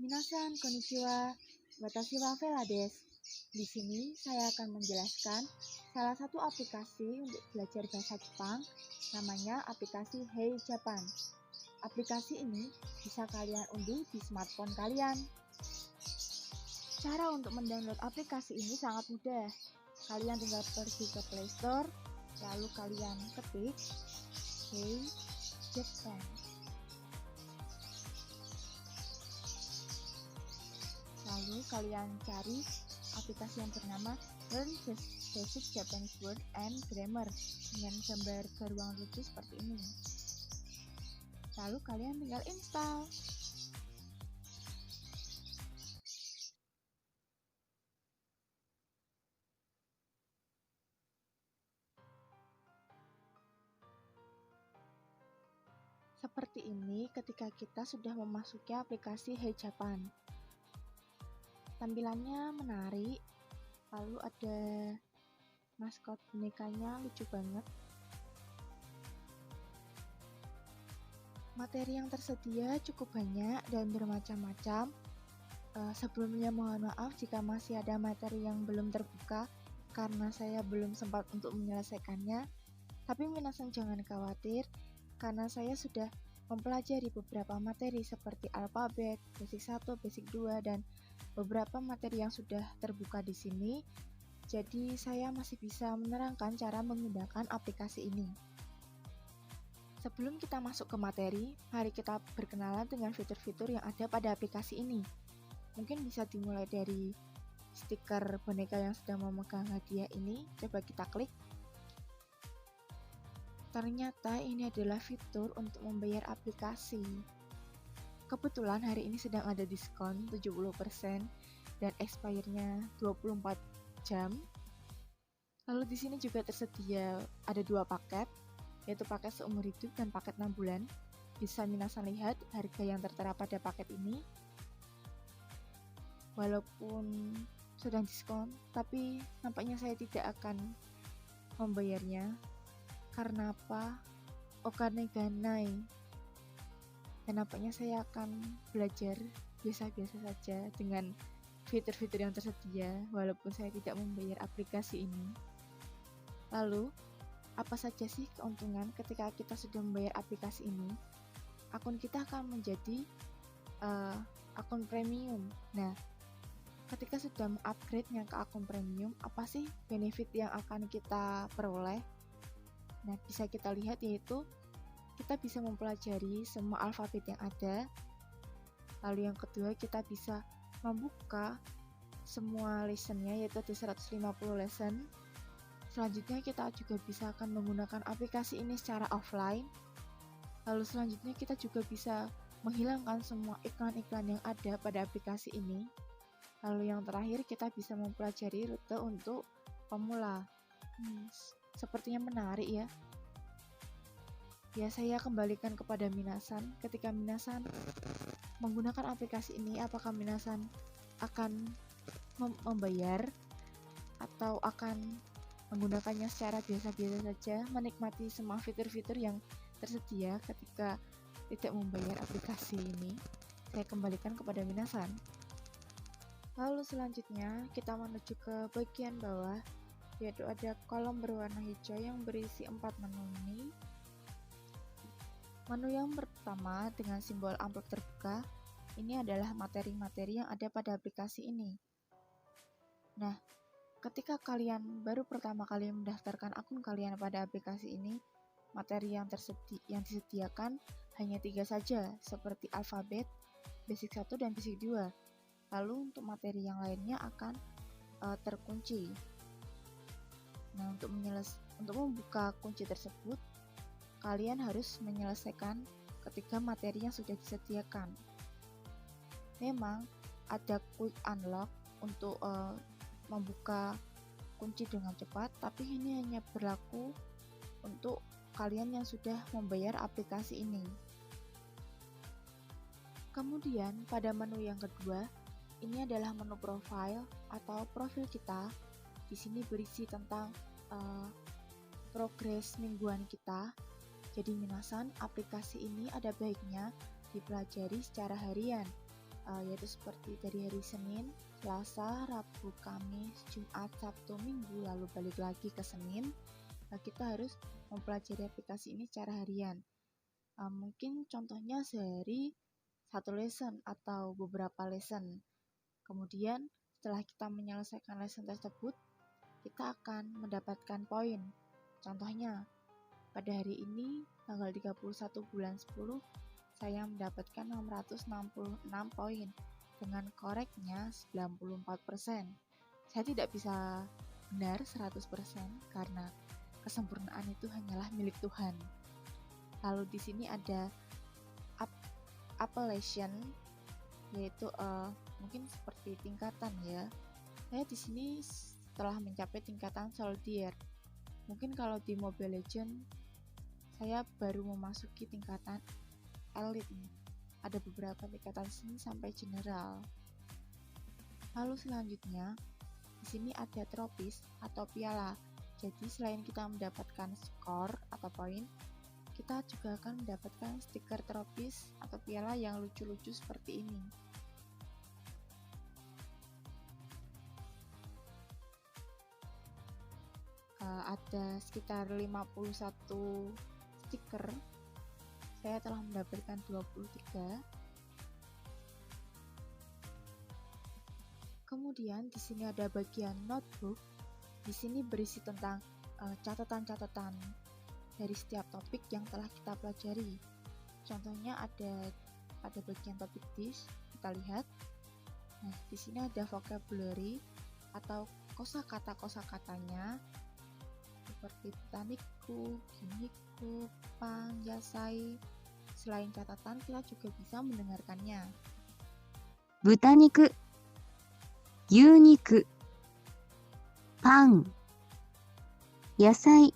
Minasan konnichiwa, watashi wa Vela desu. Di sini saya akan menjelaskan salah satu aplikasi untuk belajar bahasa Jepang, namanya aplikasi Hey Japan. Aplikasi ini bisa kalian unduh di smartphone kalian. Cara untuk mendownload aplikasi ini sangat mudah. Kalian tinggal pergi ke Play Store, lalu kalian ketik Hey Japan. Lalu kalian cari aplikasi yang bernama Learn Basic Japanese Word and Grammar dengan gambar beruang lucu seperti ini. Lalu kalian tinggal install. Seperti ini ketika kita sudah memasuki aplikasi Hey Japan. Tampilannya menarik, lalu ada maskot bonekanya lucu banget. Materi yang tersedia cukup banyak dan bermacam-macam. Sebelumnya mohon maaf jika masih ada materi yang belum terbuka karena saya belum sempat untuk menyelesaikannya. Tapi minasan jangan khawatir, karena saya sudah mempelajari beberapa materi seperti alfabet, basic 1, basic 2, dan beberapa materi yang sudah terbuka di sini. Jadi saya masih bisa menerangkan cara menggunakan aplikasi ini. Sebelum kita masuk ke materi, mari kita berkenalan dengan fitur-fitur yang ada pada aplikasi ini. Mungkin bisa dimulai dari stiker boneka yang sedang memegang hadiah ini. Coba kita klik. Ternyata ini adalah fitur untuk membayar aplikasi. Kebetulan hari ini sedang ada diskon 70% dan expire-nya 24 jam. Lalu di sini juga tersedia ada 2 paket, yaitu paket seumur hidup dan paket 6 bulan. Bisa minasan lihat harga yang tertera pada paket ini. Walaupun sedang diskon, tapi nampaknya saya tidak akan membayarnya. Karena apa? Okane ga nai. Dan nampaknya saya akan belajar biasa-biasa saja dengan fitur-fitur yang tersedia walaupun saya tidak membayar aplikasi ini. Lalu, apa saja sih keuntungan ketika kita sudah membayar aplikasi ini? Akun kita akan menjadi akun premium. Nah, ketika sudah mengupgrade-nya ke akun premium, apa sih benefit yang akan kita peroleh? Nah, bisa kita lihat yaitu kita bisa mempelajari semua alfabet yang ada. Lalu yang kedua, kita bisa membuka semua lesson-nya, yaitu ada 150 lesson. Selanjutnya kita juga bisa akan menggunakan aplikasi ini secara offline. Lalu selanjutnya kita juga bisa menghilangkan semua iklan-iklan yang ada pada aplikasi ini. Lalu yang terakhir kita bisa mempelajari rute untuk pemula. Sepertinya menarik ya. Ya, saya kembalikan kepada minasan. Ketika minasan menggunakan aplikasi ini, apakah minasan akan membayar atau akan menggunakannya secara biasa-biasa saja, menikmati semua fitur-fitur yang tersedia ketika tidak membayar aplikasi ini? Saya kembalikan kepada minasan. Lalu selanjutnya kita menuju ke bagian bawah, yaitu ada kolom berwarna hijau yang berisi 4 menu ini. Menu yang pertama dengan simbol amplop terbuka, ini adalah materi-materi yang ada pada aplikasi ini. Nah, ketika kalian baru pertama kali mendaftarkan akun kalian pada aplikasi ini, materi yang disediakan hanya 3 saja, seperti alfabet, basic 1, dan basic 2. Lalu untuk materi yang lainnya akan terkunci. Nah, untuk membuka kunci tersebut, kalian harus menyelesaikan ketiga materi yang sudah disediakan. Memang ada quick unlock untuk membuka kunci dengan cepat, tapi ini hanya berlaku untuk kalian yang sudah membayar aplikasi ini. Kemudian pada menu yang kedua, ini adalah menu profile atau profil kita. Di sini berisi tentang progres mingguan kita. Jadi minasan, aplikasi ini ada baiknya dipelajari secara harian. yaitu seperti dari hari Senin, Selasa, Rabu, Kamis, Jumat, Sabtu, Minggu, lalu balik lagi ke Senin. Kita harus mempelajari aplikasi ini secara harian. Mungkin contohnya sehari satu lesson atau beberapa lesson. Kemudian setelah kita menyelesaikan lesson tersebut, kita akan mendapatkan poin. Contohnya, pada hari ini tanggal 31 bulan 10, saya mendapatkan 666 poin dengan koreknya 94%. Saya tidak bisa benar 100% karena kesempurnaan itu hanyalah milik Tuhan. Lalu di sini ada appellation, yaitu mungkin seperti tingkatan ya. Saya di sini setelah mencapai tingkatan soldier. Mungkin kalau di Mobile Legends saya baru memasuki tingkatan elite nih. Ada beberapa tingkatan sini sampai general. Lalu selanjutnya di sini ada tropis atau piala. Jadi selain kita mendapatkan skor atau poin, kita juga akan mendapatkan stiker tropis atau piala yang lucu-lucu seperti ini. Ada sekitar 51 stiker. Saya telah mendapatkan 23. Kemudian di sini ada bagian notebook. Di sini berisi tentang catatan-catatan dari setiap topik yang telah kita pelajari. Contohnya ada bagian topik this, kita lihat. Nah, di sini ada vocabulary atau kosakata-kosakatanya seperti botaniku, kimiku, panjasai. Selain catatan, kita juga bisa mendengarkannya. 豚肉、牛肉、パン、野菜。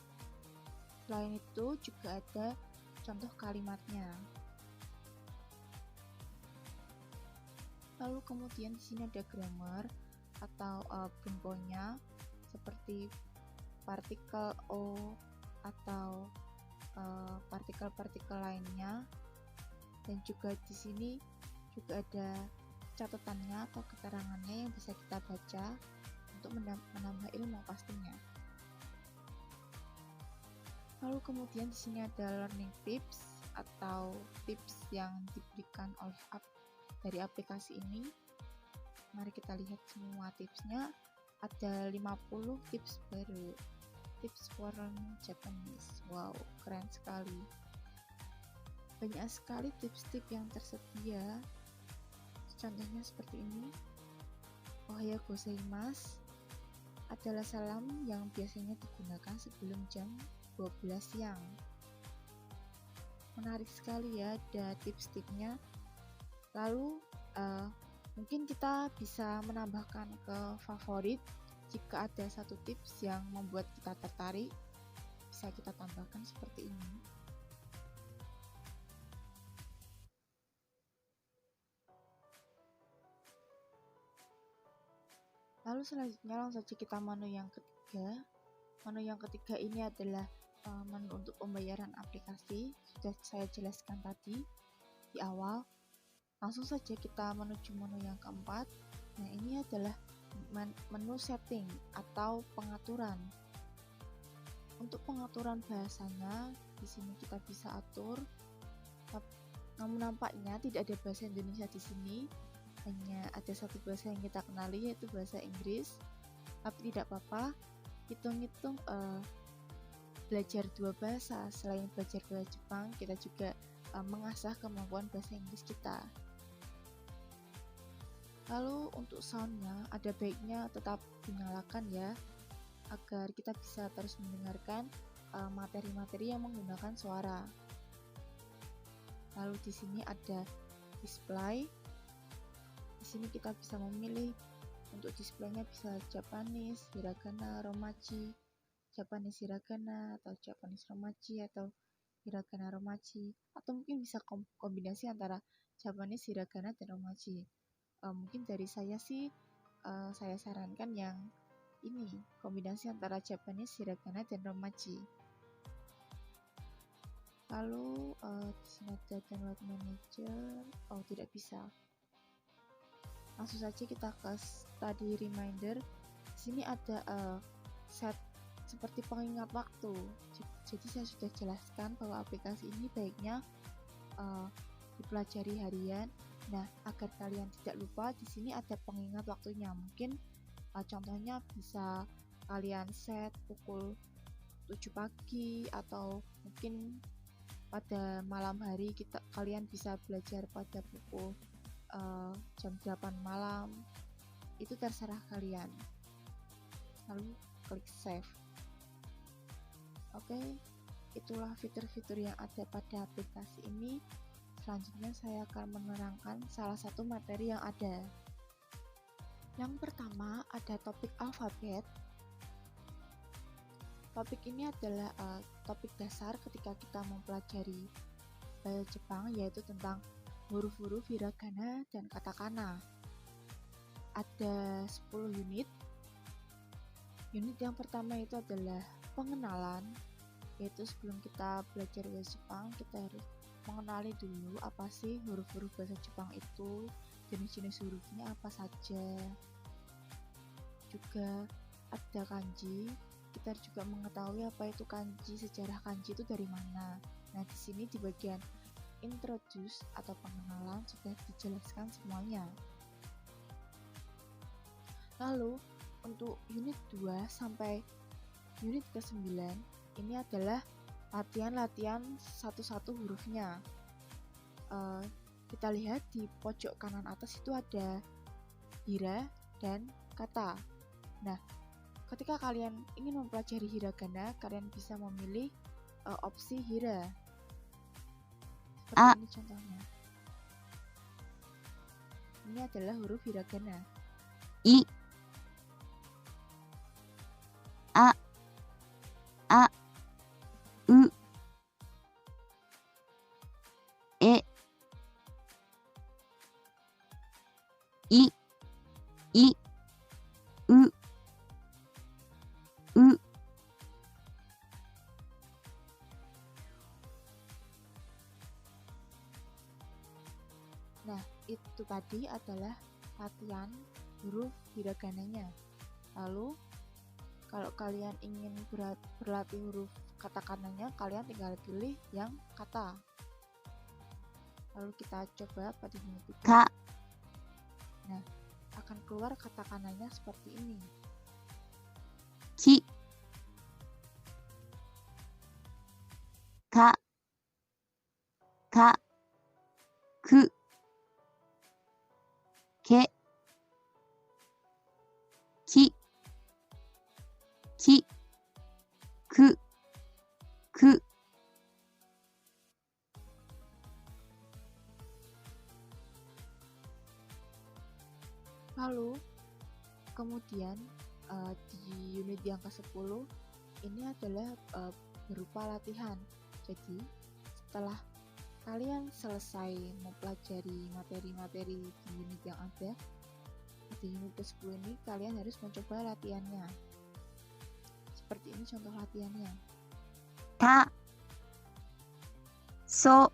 Selain itu juga ada contoh kalimatnya. Lalu kemudian di sini ada grammar atau bumbonya seperti partikel o atau partikel-partikel lainnya, dan juga di sini juga ada catatannya atau keterangannya yang bisa kita baca untuk menambah ilmu pastinya. Lalu kemudian di sini ada learning tips atau tips yang diberikan oleh dari aplikasi ini. Mari kita lihat semua tipsnya. Ada 50 tips baru. Tips for learning Japanese. Wow, keren sekali. Banyak sekali tips-tips yang tersedia. Contohnya seperti ini. Ohayou gozaimasu adalah salam yang biasanya digunakan sebelum jam 12 siang. Menarik sekali ya, ada tips-tipsnya. Lalu mungkin kita bisa menambahkan ke favorit. Jika ada satu tips yang membuat kita tertarik, bisa kita tambahkan seperti ini. Lalu selanjutnya langsung saja kita menu yang ketiga. Menu yang ketiga ini adalah menu untuk pembayaran aplikasi. Sudah saya jelaskan tadi di awal. Langsung saja kita menuju menu yang keempat. Nah, ini adalah menu setting atau pengaturan. Untuk pengaturan bahasanya, di sini kita bisa atur. Namun nampaknya tidak ada bahasa Indonesia di sini. Hanya ada satu bahasa yang kita kenali, yaitu bahasa Inggris. Tapi tidak apa-apa. Hitung-hitung belajar dua bahasa. Selain belajar bahasa Jepang, kita juga mengasah kemampuan bahasa Inggris kita. Lalu untuk soundnya, ada baiknya tetap dinyalakan ya, agar kita bisa terus mendengarkan materi-materi yang menggunakan suara. Lalu di sini ada display. Di sini kita bisa memilih untuk displaynya, bisa Japanese, hiragana, romaji, Japanese hiragana atau Japanese romaji atau hiragana romaji, atau mungkin bisa kombinasi antara Japanese hiragana dan romaji. Mungkin dari saya sih saya sarankan yang ini, kombinasi antara Japanese, hiragana, dan romaji. Lalu di sini ada download manager. Oh, tidak bisa. langsung saja kita ke study reminder. Di sini ada set seperti pengingat waktu. Jadi saya sudah jelaskan bahwa aplikasi ini baiknya dipelajari harian. Nah, agar kalian tidak lupa, di sini ada pengingat waktunya. Mungkin contohnya bisa kalian set pukul 7 pagi, atau mungkin pada malam hari kalian bisa belajar pada pukul jam 8 malam. Itu terserah kalian. Lalu klik save. Oke, itulah fitur-fitur yang ada pada aplikasi ini. Selanjutnya saya akan menerangkan salah satu materi yang ada. Yang pertama ada topik alfabet. Topik ini adalah topik dasar ketika kita mempelajari bahasa Jepang, yaitu tentang huruf-huruf hiragana dan katakana. Ada 10 unit. Unit yang pertama itu adalah pengenalan, yaitu sebelum kita belajar bahasa Jepang, kita harus mengenali dulu apa sih huruf-huruf bahasa Jepang itu, jenis-jenis hurufnya apa saja. Juga ada kanji, kita juga mengetahui apa itu kanji, sejarah kanji itu dari mana. Nah, di sini di bagian introduce atau pengenalan sudah dijelaskan semuanya. Lalu untuk unit 2 sampai unit ke-9 ini adalah latihan-latihan satu-satu hurufnya. Kita lihat di pojok kanan atas itu ada hira dan kata. Nah, ketika kalian ingin mempelajari hiragana, kalian bisa memilih opsi hira. Seperti ini contohnya. Ini adalah huruf hiragana. I, A, U, E, I, U, Nah, itu tadi adalah latihan huruf hiragananya. Lalu, kalau kalian ingin berlatih huruf katakananya, kalian tinggal pilih yang kata. Lalu kita coba pada unit 3. Ka, Nah, akan keluar katakananya seperti ini. Ki, Ka, Ku, Ke, Ki, Ku, Lalu, kemudian di unit yang ke-10 ini adalah berupa latihan. Jadi, setelah kalian selesai mempelajari materi-materi di unit yang ada, di unit ke-10 ini kalian harus mencoba latihannya. Seperti ini contoh latihannya. Ta, So,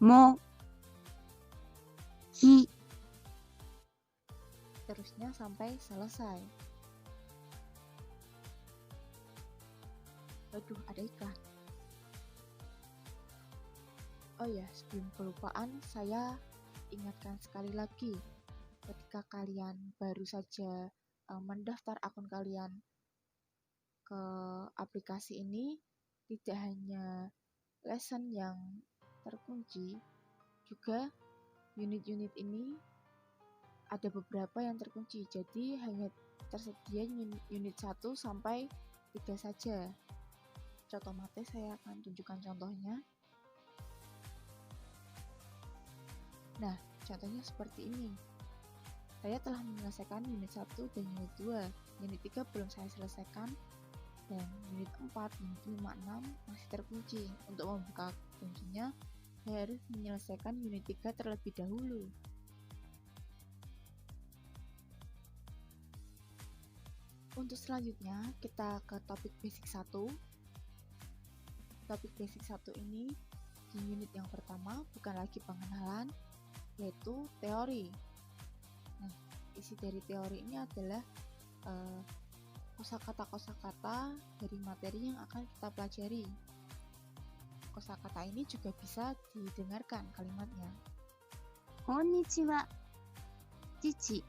Mo, Hi, Terusnya sampai selesai. Aduh, ada iklan. Oh ya, sebelum kelupaan, saya ingatkan sekali lagi, ketika kalian baru saja mendaftar akun kalian ke aplikasi ini, tidak hanya lesson yang terkunci, juga unit-unit ini ada beberapa yang terkunci, jadi hanya tersedia unit 1 sampai 3 saja. Contoh materi saya akan tunjukkan contohnya. Nah, contohnya seperti ini. Saya telah menyelesaikan unit 1 dan unit 2. Unit 3 belum saya selesaikan, dan unit 4, unit 5, 6 masih terkunci. Untuk membuka kuncinya, saya harus menyelesaikan unit 3 terlebih dahulu. Untuk selanjutnya, kita ke topik basic 1. Topik basic 1 ini di unit yang pertama bukan lagi pengenalan, yaitu teori. Nah, isi dari teori ini adalah kosakata-kosakata dari materi yang akan kita pelajari. Kosakata ini juga bisa didengarkan kalimatnya. Konnichiwa. Cici.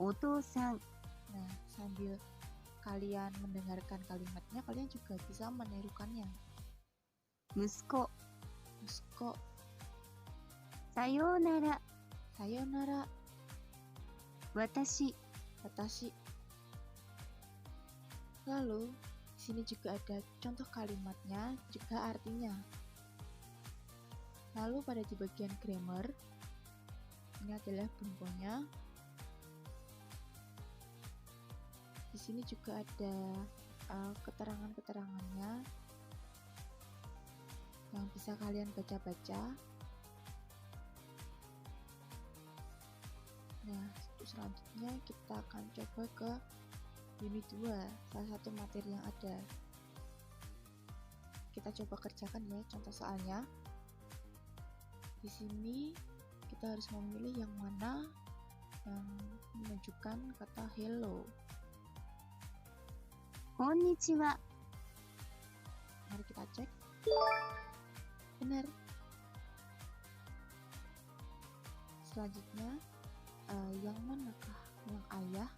Otosan. Nah, sambil kalian mendengarkan kalimatnya, kalian juga bisa menirukannya. Musuko. Musuko, Sayonara. sayonara, Watashi. watashi. Lalu, di sini juga ada contoh kalimatnya, juga artinya. Lalu pada di bagian grammar, ini adalah bunponya. Di sini juga ada keterangan-keterangannya yang bisa kalian baca-baca. Nah, selanjutnya kita akan coba ke unit 2, salah satu materi yang ada. Kita coba kerjakan ya contoh soalnya. Di sini kita harus memilih yang mana yang menunjukkan kata hello. Konnichiwa. Mari kita cek. Benar. Selanjutnya, yang manakah yang ayah?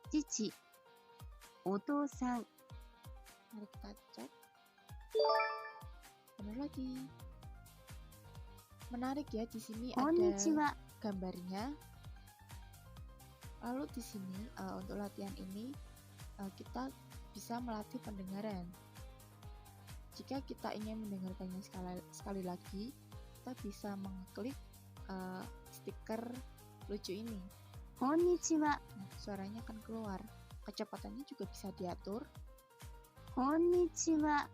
Cici. Otosan. Mari kita cek. Benar lagi. Menarik ya, di sini ada Konnichiwa. gambarnya. Lalu di sini untuk latihan ini kita bisa melatih pendengaran. Jika kita ingin mendengarkannya sekali lagi, kita bisa mengklik stiker lucu ini. Konnichiwa. Nah, suaranya akan keluar. Kecepatannya juga bisa diatur. Konnichiwa.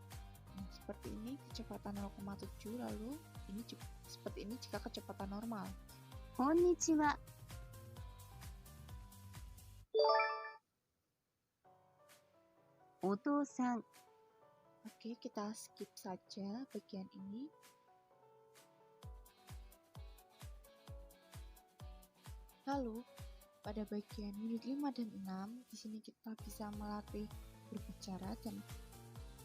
Nah, seperti ini kecepatan 0,7, lalu ini seperti ini jika kecepatan normal. Konnichiwa. Otosan. Oke, kita skip saja bagian ini. Lalu, pada bagian unit 5 dan 6, di sini kita bisa melatih berbicara dan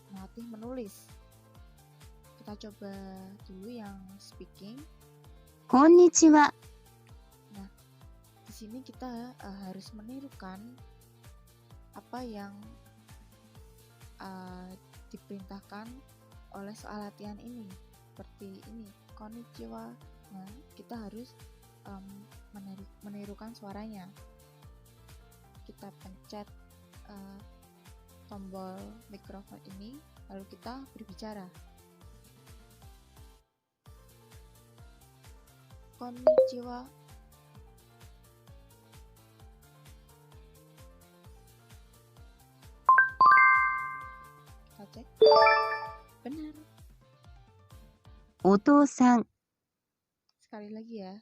melatih menulis. Kita coba dulu yang speaking. Konnichiwa. Nah, di sini kita harus menirukan apa yang diperintahkan oleh soal latihan ini. Seperti ini, konnichiwa. Nah, kita harus menirukan suaranya. Kita pencet tombol mikrofon ini, lalu kita berbicara. Konnichiwa. Kita cek. Benar. Otosan. Sekali lagi ya.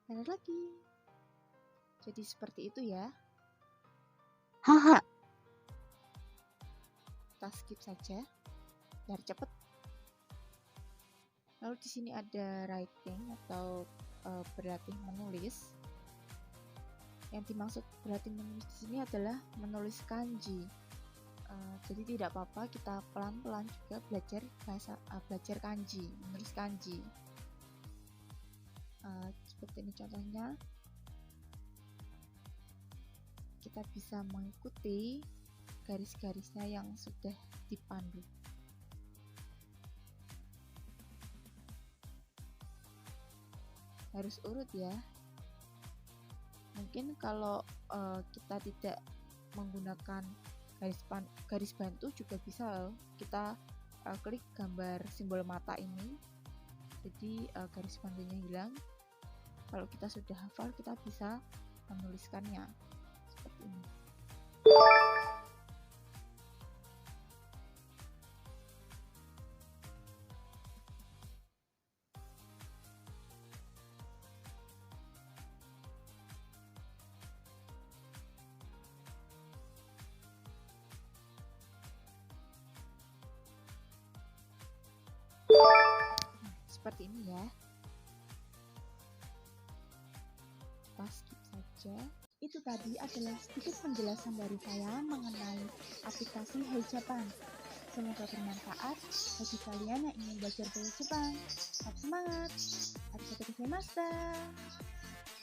Benar lagi. Jadi seperti itu ya. Haha. Kita skip saja biar cepet. Lalu di sini ada writing atau berlatih menulis. Yang dimaksud berlatih menulis di sini adalah menulis kanji. Jadi tidak apa-apa, kita pelan-pelan juga belajar kanji, menulis kanji. Seperti ini contohnya. Kita bisa mengikuti garis-garisnya yang sudah dipandu. Harus urut ya. Mungkin kalau kita tidak menggunakan garis bantu juga bisa kita klik gambar simbol mata ini, jadi garis bantunya hilang. Kalau kita sudah hafal, kita bisa menuliskannya seperti ini. seperti ini ya. Kita skip saja. Itu tadi adalah sedikit penjelasan dari saya mengenai aplikasi Hey Japan. Semoga bermanfaat bagi kalian yang ingin belajar bahasa Jepang. Tetap semangat! Arigatou gozaimasu!